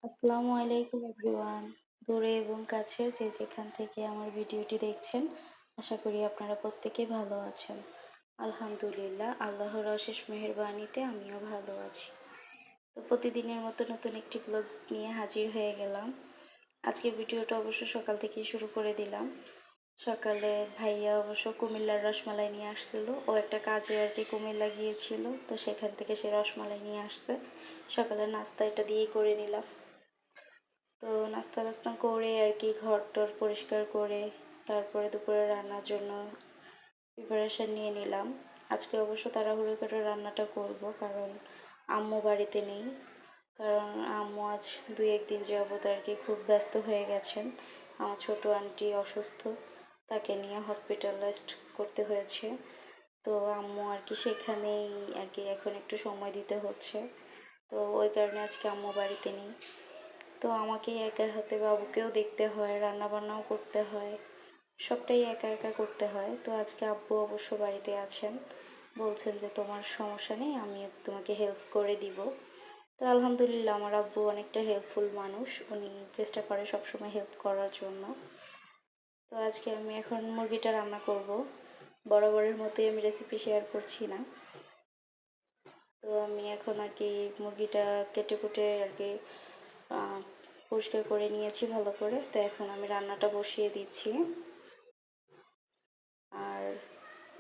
আসসালামু আলাইকুম এভরিওয়ান। দূরে এবং কাছের যে যেখান থেকে আমার ভিডিওটি দেখছেন, আশা করি আপনারা প্রত্যেকেই ভালো আছেন। আলহামদুলিল্লাহ, আল্লাহর অশেষ মেহেরবানিতে আমিও ভালো আছি। তো প্রতিদিনের মতো নতুন একটি ব্লগ নিয়ে হাজির হয়ে গেলাম। আজকে ভিডিওটা অবশ্য সকাল থেকেই শুরু করে দিলাম। সকালে ভাইয়া অবশ্য কুমিল্লার রসমালাই নিয়ে আসছিল। ও একটা কাজে আর কি কুমিল্লা গিয়েছিল, তো সেখান থেকে সে রসমালাই নিয়ে আসছে। সকালের নাস্তা এটা দিয়েই করে নিলাম। তো নাস্তা বাস্তা করে আর কি ঘর টর পরিষ্কার করে তারপরে দুপুরে রান্নার জন্য প্রিপারেশান নিয়ে নিলাম। আজকে অবশ্য তাড়াহুড়ো করে রান্নাটা করব, কারণ আম্মু বাড়িতে নেই। কারণ আম্মু আজ 2-1 দিন যাবত আর কি খুব ব্যস্ত হয়ে গেছেন। আমার ছোট আন্টি অসুস্থ, তাকে নিয়ে হসপিটালাইজড করতে হয়েছে। তো আম্মু আর কি সেখানেই আর কি এখন একটু সময় দিতে হচ্ছে। তো ওই কারণে আজকে আম্মু বাড়িতে নেই। তো আমাকেই একা হাতে বাবুকেও দেখতে হয়, রান্নাবান্নাও করতে হয়, সবটাই একা একা করতে হয়। তো আজকে আব্বু অবশ্য বাড়িতে আছেন, বলছেন যে তোমার সমস্যা নেই, আমি তোমাকে হেল্প করে দিব। তো আলহামদুলিল্লাহ, আমার আব্বু অনেকটা হেল্পফুল মানুষ, উনি চেষ্টা করে সবসময় হেল্প করার জন্য। তো আজকে আমি এখন মুরগিটা রান্না করব। বরাবরের মতোই আমি রেসিপি শেয়ার করছি না। তো আমি এখন আর কি মুরগিটা কেটে কুটে আর কি পরিষ্কার করে নিয়েছি ভালো করে। তো এখন আমি রান্নাটা বসিয়ে দিচ্ছি। আর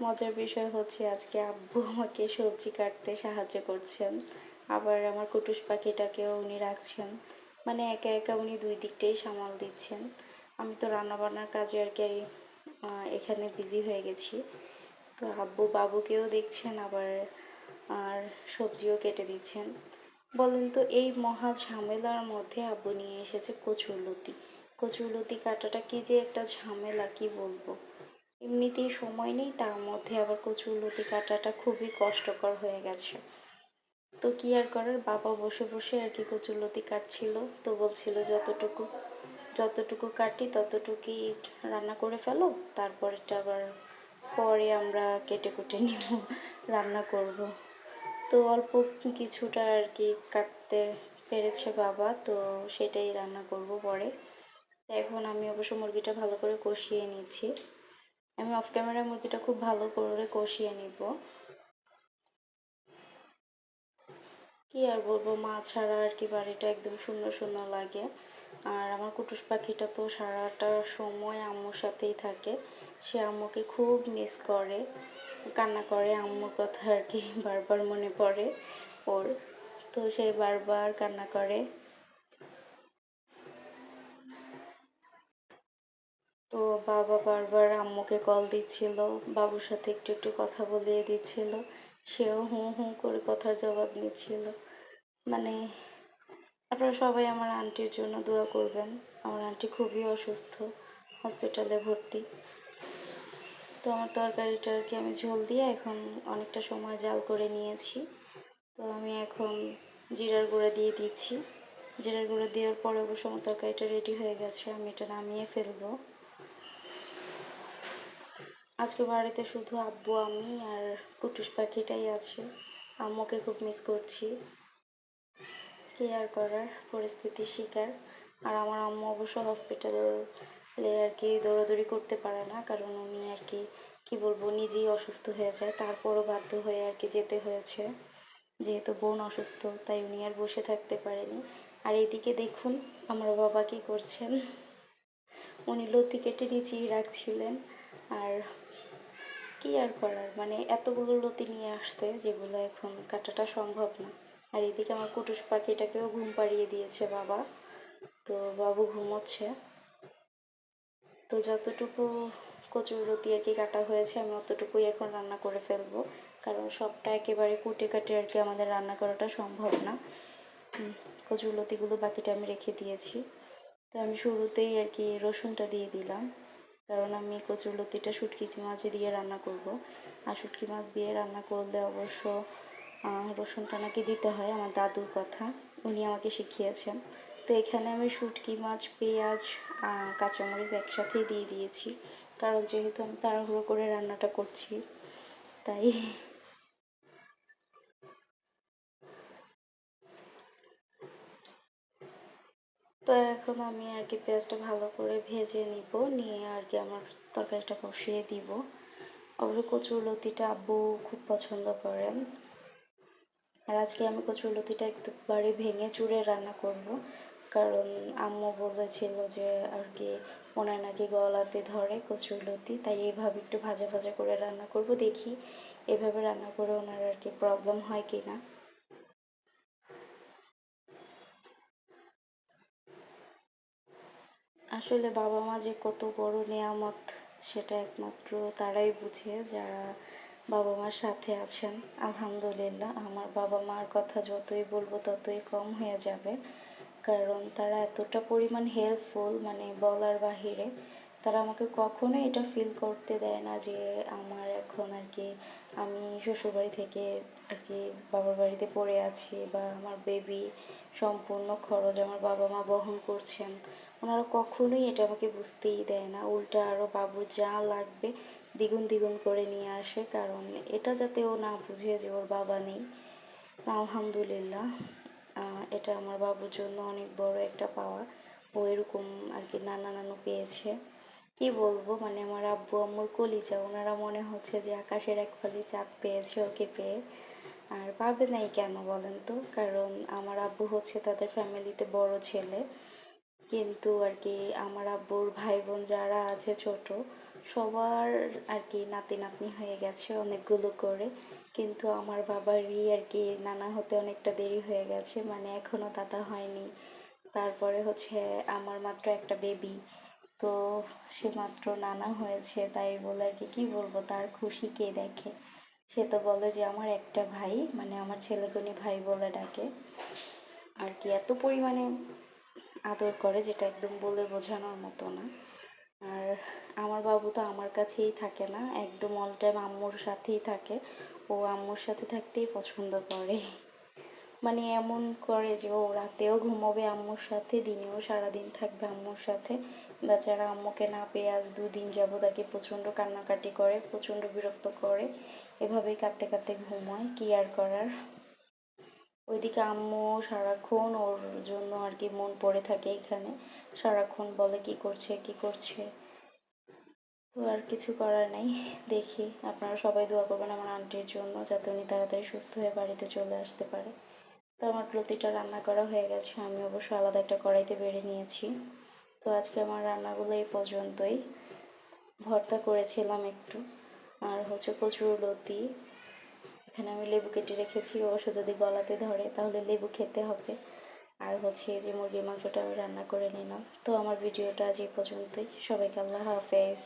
মজার বিষয় হচ্ছে আজকে আব্বু আমাকে সবজি কাটতে সাহায্য করছেন, আবার আমার কুটুস পাখিটাকেও উনি রাখছেন। মানে একা একা উনি দুই দিকটাই সামাল দিচ্ছেন। আমি তো রান্নাবান্নার কাজে আর কি এখানে বিজি হয়ে গেছি। তো আব্বু বাবুকেও দেখছেন, আবার আর সবজিও কেটে দিচ্ছেন। বলেন তো, এই মহা ঝামেলার মধ্যে আব্বু নিয়ে এসেছে কচুরলতি। কচুরলতি কাটাটা কি যে একটা ঝামেলা, কি বলবো। এমনিতেই সময় নেই, তার মধ্যে আবার কচুরলতি কাটাটা খুবই কষ্টকর হয়ে গেছে। তো কি আর করার, বাবা বসে বসে আর কি কচুরলতি কাটছিল। তো বলছিল যতটুকু যতটুকু কাটি ততটুকুই রান্না করে ফেলো, তারপরেটা আবার পরে আমরা কেটে কুটে নিব, রান্না করব। তো অল্প কিছুটা আর কি কাটতে পেরেছে বাবা, তো সেটাই রান্না করব পরে। এখন আমি অবশ্য মুরগিটা ভালো করে কষিয়ে নিচ্ছি। আমি অফ ক্যামেরায় মুরগিটা খুব ভালো করে কষিয়ে নিব। কি আর বলবো, মা ছাড়া আর কি বাড়িটা একদম শূন্য শূন্য লাগে। আর আমার কুটুস পাখিটা তো সারাটা সময় আম্মুর সাথেই থাকে। সে আম্মুকে খুব মিস করে, কান্না করে, আম্মুর কথা আর কি বারবার মনে পড়ে ওর। তো সে বারবার কান্না করে। তো বাবা বারবার আম্মুকে কল দিচ্ছিল, বাবুর সাথে একটু একটু কথা বলিয়ে দিচ্ছিল, সেও হুঁ হুঁ করে কথার জবাব নিচ্ছিল। মানে আপনারা সবাই আমার আন্টির জন্য দোয়া করবেন। আমার আন্টি খুবই অসুস্থ, হসপিটালে ভর্তি। তো আমার তরকারিটা আর কি আমি ঝোল দিয়ে এখন অনেকটা সময় জাল করে নিয়েছি। তো আমি এখন জিরার গুঁড়া দিয়ে দিচ্ছি। জিরার গুঁড়া দেওয়ার পরে অবশ্য আমার তরকারিটা রেডি হয়ে গেছে, আমি এটা নামিয়ে ফেলবো। আজকে বাড়িতে শুধু আব্বু, আমি আর কুটুস পাখিটাই আছে। আম্মুকে খুব মিস করছি, কি আর করার, পরিস্থিতির শিকার। আর আমার আম্মু অবশ্য হসপিটালে আর কি দৌড়াদৌড়ি করতে পারে না, কারণ উনি আর কি কী বলবো, নিজেই অসুস্থ হয়ে যায়, তারপরও বাধ্য হয়ে আর কি যেতে হয়েছে। যেহেতু বোন অসুস্থ, তাই উনি আর বসে থাকতে পারেনি। আর এইদিকে দেখুন আমার বাবা কী করছেন, উনি লতি কেটে নিচেই রাখছিলেন। আর কি আর করার, মানে এতগুলো লতি নিয়ে আসতে, যেগুলো এখন কাটাটা সম্ভব না। আর এদিকে আমার কুটুস পাখিটাকেও ঘুম পাড়িয়ে দিয়েছে বাবা, তো বাবু ঘুমোচ্ছে। তো যতটুকু কচুরলতি আর কি কাটা হয়েছে আমি অতটুকুই এখন রান্না করে ফেলবো, কারণ সবটা একেবারে কুটে কাটে আর কি আমাদের রান্না করাটা সম্ভব না। কচুরলতিগুলো বাকিটা আমি রেখে দিয়েছি। তো আমি শুরুতেই আর কি রসুনটা দিয়ে দিলাম, কারণ আমি কচুরলতিটা শুটকি মাছ দিয়ে রান্না করব। আর শুটকি মাছ দিয়ে রান্না করলে অবশ্য রসুনটা নাকি দিতে হয়, আমার দাদুর কথা, উনি আমাকে শিখিয়েছেন। তো এখানে আমি শুটকি মাছ, পেঁয়াজ, কাঁচামরিচ একসাথেই দিয়ে দিয়েছি, কারণ যেহেতু আমি তাড়াহুড়ো করে রান্নাটা করছি, তাই। তো এখন আমি আর কি পেঁয়াজটা ভালো করে ভেজে নিব, নিয়ে আর কি আমার তরকারিটা কষিয়ে দিব। অবশ্য কচুরলতিটা আব্বু খুব পছন্দ করেন। আর আজকে আমি কচুরলতিটা একবারে ভেঙে চুরে রান্না করব, কারণ আম্মু বলেছিল যে আর কি ওনার নাকি গলাতে ধরে কচুরলতি, তাই এইভাবে একটু ভাজা ভাজা করে রান্না করব। দেখি এভাবে রান্না করে ওনার আর কি প্রবলেম হয় কি না। আসলে বাবা মা যে কত বড় নেয়ামত সেটা একমাত্র তারাই বুঝে যারা বাবা মার সাথে আছেন। আলহামদুলিল্লাহ, আমার বাবা মার কথা যতই বলবো ততই কম হয়ে যাবে, কারণ তারা এতটা পরিমাণ হেল্পফুল, মানে বলার বাহিরে। তারা আমাকে কখনোই এটা ফিল করতে দেয় না যে আমার এখন আর কি আমি শ্বশুরবাড়ি থেকে আর কি বাবার বাড়িতে পড়ে আছি, বা আমার বেবি সম্পূর্ণ খরচ আমার বাবা মা বহন করছেন। ওনারা কখনোই এটা আমাকে বুঝতেই দেয় না, উল্টা আরও বাবুর যা লাগবে দ্বিগুণ দ্বিগুণ করে নিয়ে আসে, কারণ এটা যাতে ও না বুঝে যে ওর বাবা নেই। আলহামদুলিল্লাহ, এটা আমার বাবুর জন্য অনেক বড় একটা পাওয়া। ও এরকম আর কি নানা নানু পেয়েছে। কি বলবো, মানে আমার আব্বু আম্মুর কলিজা, ওনারা মনে হচ্ছে যে আকাশের এক ফালি চাঁদ পেয়েছে ওকে পেয়ে। আর পাবে নাই কেন বলেন তো, কারণ আমার আব্বু হচ্ছে তাদের ফ্যামিলিতে বড় ছেলে, কিন্তু আর কি আমার আব্বুর ভাই বোন যারা আছে ছোট, সবার আর কি নাতি নাতনি হয়ে গেছে অনেকগুলো করে, কিন্তু আমার বাবারই আর কি নানা হতে অনেকটা দেরি হয়ে গেছে, মানে এখনও দাদা হয়নি। তারপরে হচ্ছে আমার মাত্র একটা বেবি, তো সে মাত্র নানা হয়েছে, তাই বলে আর কি কী বলবো, তার খুশি কে দেখে। সে তো বলে যে আমার একটা ভাই, মানে আমার ছেলেকে উনি ভাই বলে ডাকে আর কি, এত পরিমাণে আদর করে যেটা একদম বলে বোঝানোর মতো না। আর আমার বাবু তো আমার কাছেই থাকে না, একদম অল টাইম আম্মুর সাথেই থাকে। ও আম্মুর সাথে থাকতেই পছন্দ করে, মানে এমন করে যে ও রাতেও ঘুমোবে আম্মুর সাথে, দিনেও সারাদিন থাকবে আম্মুর সাথে। বেচারা আম্মুকে না পেয়ে আজ 2 দিন যাবৎ আর কি প্রচণ্ড কান্নাকাটি করে, প্রচণ্ড বিরক্ত করে, এভাবেই কাঁদতে কাঁদতে ঘুমোয়। কি আর করার। ওইদিকে আম্মু সারাক্ষণ ওর জন্য আর কি মন পড়ে থাকে এখানে, সারাক্ষণ বলে কি করছে কি করছে। তো আর কিছু করার নাই। দেখি, আপনারা সবাই দোয়া করবেন আমার আন্টির জন্য, যাতে উনি তাড়াতাড়ি সুস্থ হয়ে বাড়িতে চলে আসতে পারে। তো আমার লতিটা রান্না করা হয়ে গেছে, আমি অবশ্য আলাদা একটা কড়াইতে বেড়ে নিয়েছি। তো আজকে আমার রান্নাগুলো এই পর্যন্তই। ভর্তা করেছিলাম একটু, আর হচ্ছে কচুরলতি। এখানে আমি লেবু কেটে রেখেছি, অবশ্য যদি গলাতে ধরে তাহলে লেবু খেতে হবে। আর হচ্ছে এই যে মুরগির মাংসটা আমি রান্না করে নিলাম। তো আমার ভিডিওটা আজ এই পর্যন্তই। সবাইকে আল্লাহ হাফেজ।